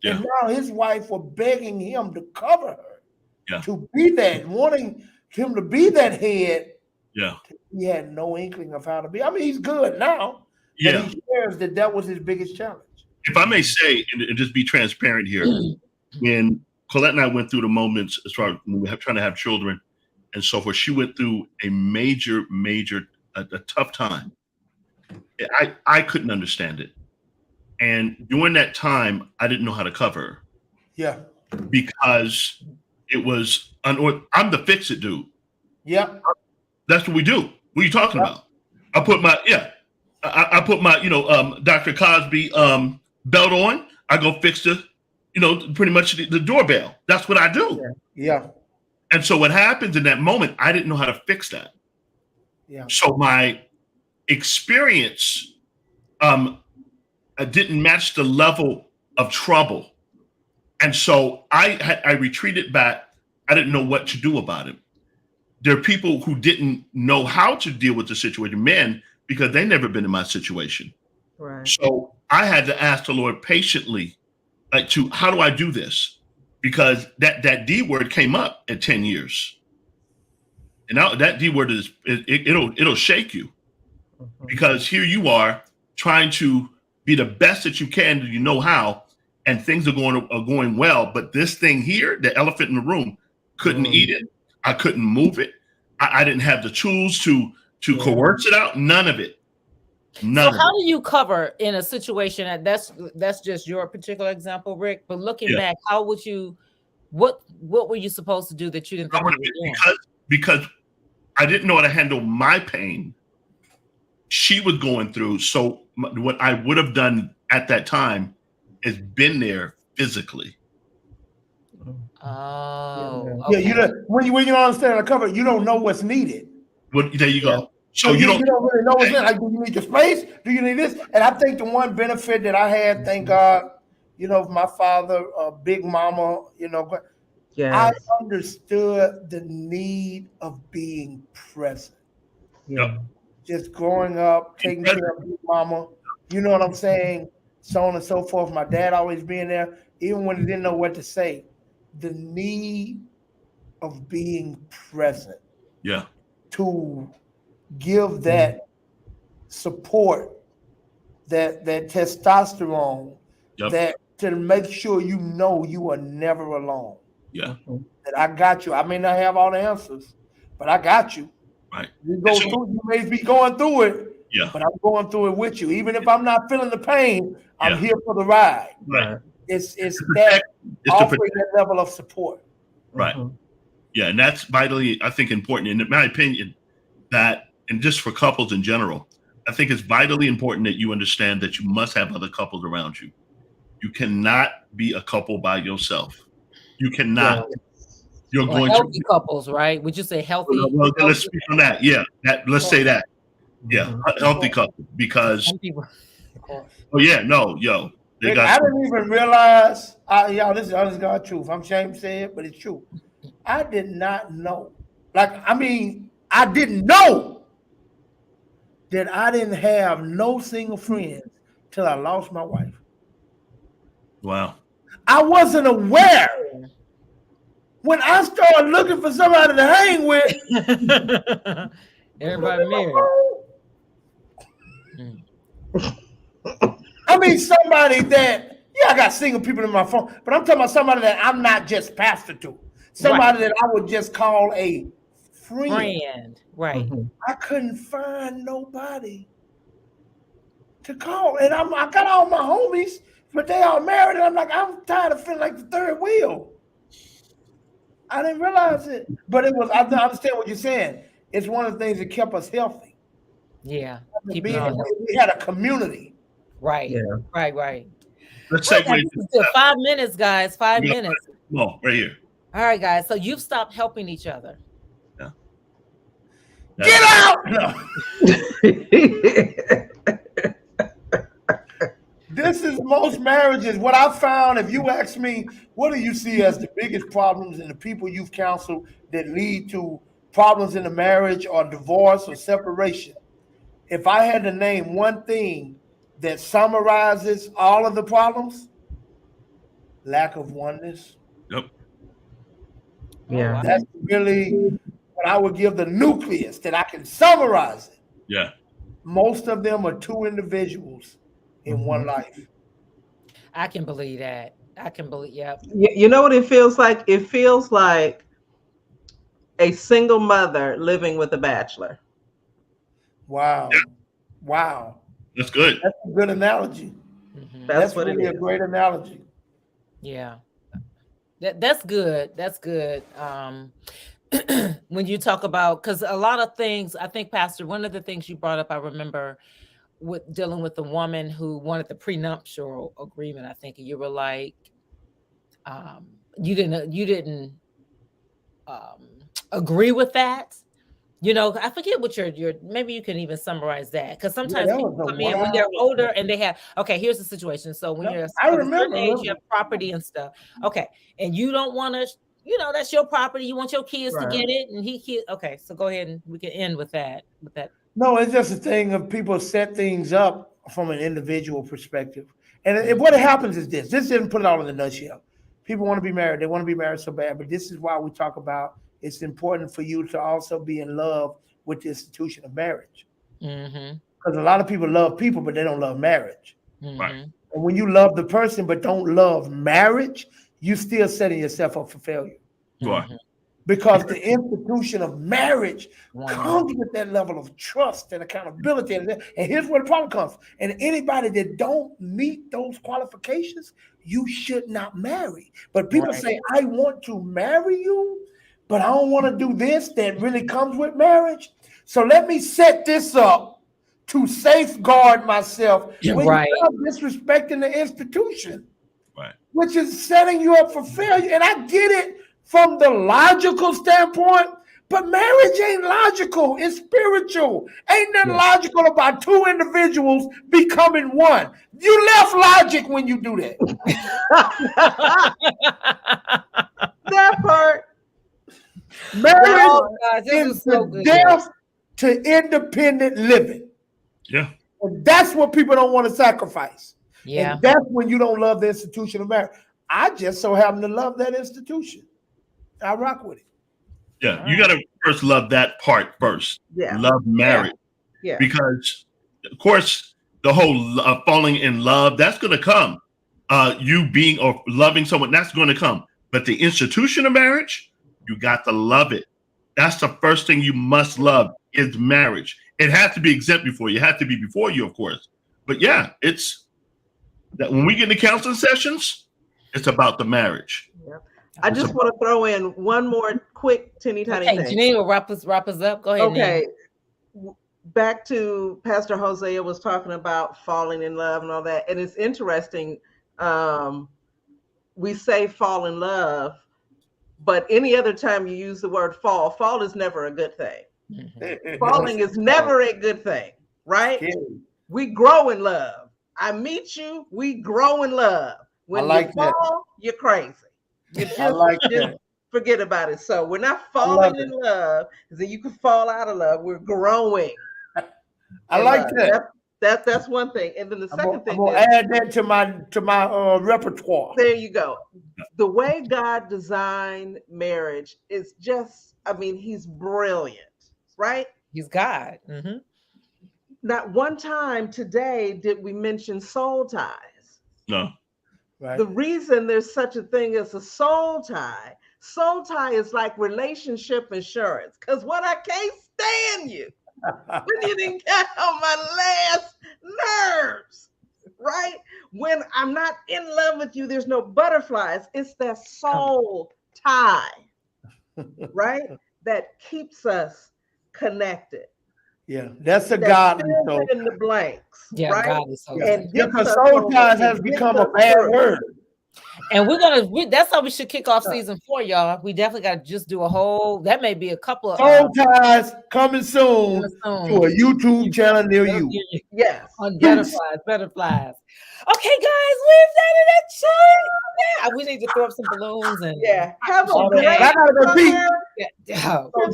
Yeah. And now his wife was begging him to cover her, to be that, wanting him to be that head. Yeah. He had no inkling of how to be. I mean, he's good now. But he shares that was his biggest challenge. If I may say, and just be transparent here, when Colette and I went through the moments as far as when we were trying to have children and so forth, she went through a major, a tough time. I couldn't understand it. And during that time, I didn't know how to cover her. Yeah. Because it was, I'm the fix-it dude. Yeah. That's what we do. What are you talking about? I put my, Dr. Cosby belt on. I go fix pretty much the doorbell. That's what I do. Yeah. And so what happens in that moment, I didn't know how to fix that. Yeah. So my experience didn't match the level of trouble. And so I retreated back. I didn't know what to do about it. There are people who didn't know how to deal with the situation, men, because they never been in my situation. Right. So I had to ask the Lord patiently, how do I do this? Because that D word came up at 10 years. And now that D word it'll shake you. Because here you are trying to be the best that you can, you know how, and things are going well. But this thing here, the elephant in the room, couldn't eat it. I couldn't move it. I didn't have the tools to coerce it out. None of it. So how do you cover in a situation that's just your particular example, Rick? But looking back, how would you? What were you supposed to do that you didn't think you were doing? Because I didn't know how to handle my pain. She was going through. So what I would have done at that time is been there physically. Oh, okay. Yeah. When you don't understand the cover, you don't know what's needed. Well, there you go. So you don't really know what's needed. Like, do you need the space? Do you need this? And I think the one benefit that I had, thank God, my father, Big Mama, I understood the need of being present. Yep. Just growing up, taking care of Big Mama, you know what I'm saying? So on and so forth. My dad always being there, even when he didn't know what to say. The need of being present. Yeah. To give that support, that testosterone, that to make sure you are never alone. Yeah. That I got you. I may not have all the answers, but I got you. Right. You may be going through it. Yeah. But I'm going through it with you. Even if I'm not feeling the pain, I'm here for the ride. Right. It's that offering that level of support. Right. Yeah, and that's vitally, I think, important. In my opinion, that, and just for couples in general, I think it's vitally important that you understand that you must have other couples around you. You cannot be a couple by yourself. You cannot. You're going healthy couples, right? Would you say healthy? Well, let's speak on that. Yeah, let's say that. Yeah, healthy couple, because. Oh yeah, no, yo. I didn't even realize. This is honest God truth. I'm ashamed to say it, but it's true. I did not know. I didn't know that I didn't have no single friends till I lost my wife. Wow. I wasn't aware. When I started looking for somebody to hang with, everybody married. Somebody that, I got single people in my phone, but I'm talking about somebody that I'm not just pastor to. Somebody that I would just call a friend. Right. I couldn't find nobody to call. And I got all my homies, but they all married. And I'm tired of feeling like the third wheel. I didn't realize it. But I understand what you're saying. It's one of the things that kept us healthy. Yeah. We had a community. Right. Yeah. Right. Let's segue. 5 minutes, guys. 5 minutes. Come on, right here. All right, guys. So you've stopped helping each other. Yeah. Get out! No. This is most marriages. What I found, if you ask me, what do you see as the biggest problems in the people you've counseled that lead to problems in the marriage or divorce or separation? If I had to name one thing that summarizes all of the problems, lack of oneness. Yep. Yeah. That's really what I would give the nucleus that I can summarize it. Yeah. Most of them are two individuals in one life. I can believe that. Yeah. You know what it feels like? It feels like a single mother living with a bachelor. Wow. Yeah. Wow. That's good. That's a good analogy. That's what really a great analogy. Yeah. That's good. That's good. When you talk about, because a lot of things, I think, Pastor, one of the things you brought up, I remember with dealing with the woman who wanted the prenuptial agreement, I think, and you were like, you didn't agree with that. I forget what your maybe you can even summarize that, because sometimes people come in when they're older and they have, here's the situation. So when you're a certain age, you have property and stuff. Okay. And you don't want to, that's your property. You want your kids to get it. And okay. So go ahead and we can end with that. No, it's just a thing of people set things up from an individual perspective. And what happens is this didn't put it all in a nutshell. People want to be married. They want to be married so bad, but this is why we talk about it's important for you to also be in love with the institution of marriage. Because a lot of people love people, but they don't love marriage. Right. And when you love the person but don't love marriage, you still setting yourself up for failure. Right. because the institution of marriage comes with that level of trust and accountability. And here's where the problem comes. And anybody that don't meet those qualifications, you should not marry. But people say, I want to marry you, but I don't want to do this that really comes with marriage. So let me set this up to safeguard myself when you start disrespecting the institution, which is setting you up for failure. And I get it from the logical standpoint, but marriage ain't logical. It's spiritual. Ain't nothing logical about two individuals becoming one. You left logic when you do that. That part. Marriage is the death to independent living. Yeah. And that's what people don't want to sacrifice. Yeah. And that's when you don't love the institution of marriage. I just so happen to love that institution. I rock with it. Yeah, you got to first love that part first. Yeah. Love marriage. Yeah. Because, of course, the whole falling in love, that's going to come. You being or loving someone, that's going to come. But the institution of marriage, you got to love it. That's the first thing you must love is marriage. It has to be exempt before you. It has to be before you, of course. But yeah, it's that when we get into counseling sessions, it's about the marriage. Yeah. I just want to throw in one more quick tiny thing. Janine will wrap us up. Go ahead. Okay. Back to Pastor Hosea was talking about falling in love and all that. And it's interesting. We say fall in love, but any other time you use the word fall is never a good thing. Falling is never a good thing, right? We grow in love. I meet you, we grow in love. When you fall, you're crazy. You just forget about it. So we're not falling in love, because then you can fall out of love. We're growing. I like that. That's one thing. And then the second thing, I'm gonna add that to my repertoire. There you go. The way God designed marriage is just, I mean, he's brilliant, right? He's God. Mm-hmm. Not one time today did we mention soul ties. No. Right. The reason there's such a thing as a soul tie is like relationship insurance. Because what I can't stand you when you didn't get on my last nerves, right? When I'm not in love with you, there's no butterflies. It's that soul tie, right? That keeps us connected. Yeah, that's a godly soul. In the blanks. Yeah, right? godly soul. And because soul ties has become a bad word. And that's how we should kick off season 4, y'all. We definitely got to just do a whole, that may be a couple of soul ties coming soon to a YouTube channel near you. Yes. On butterflies. Okay, guys, we've done it at show. We need to throw up some balloons and have a great I gotta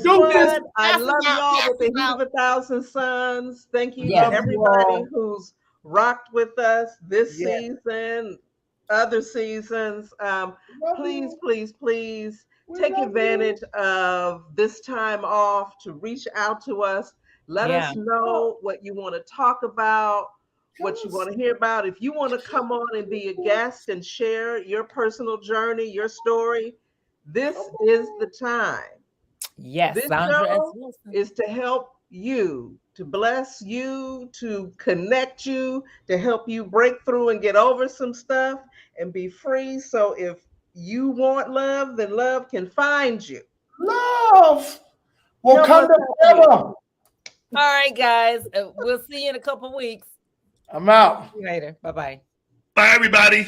go I love y'all with the Heat of 1,000 Suns. Thank you to everybody who's rocked with us this season, other seasons. Please take advantage of this time off to reach out to us. Let us know what you want to talk about, what you want to hear about. If you want to come on and be a guest and share your personal journey, your story, this is the time. Yes, this show is to help you, to bless you, to connect you, to help you break through and get over some stuff and be free. So if you want love, then love can find you. Love will come together. All right, guys. We'll see you in a couple weeks. I'm out. See you later. Bye-bye. Bye, everybody.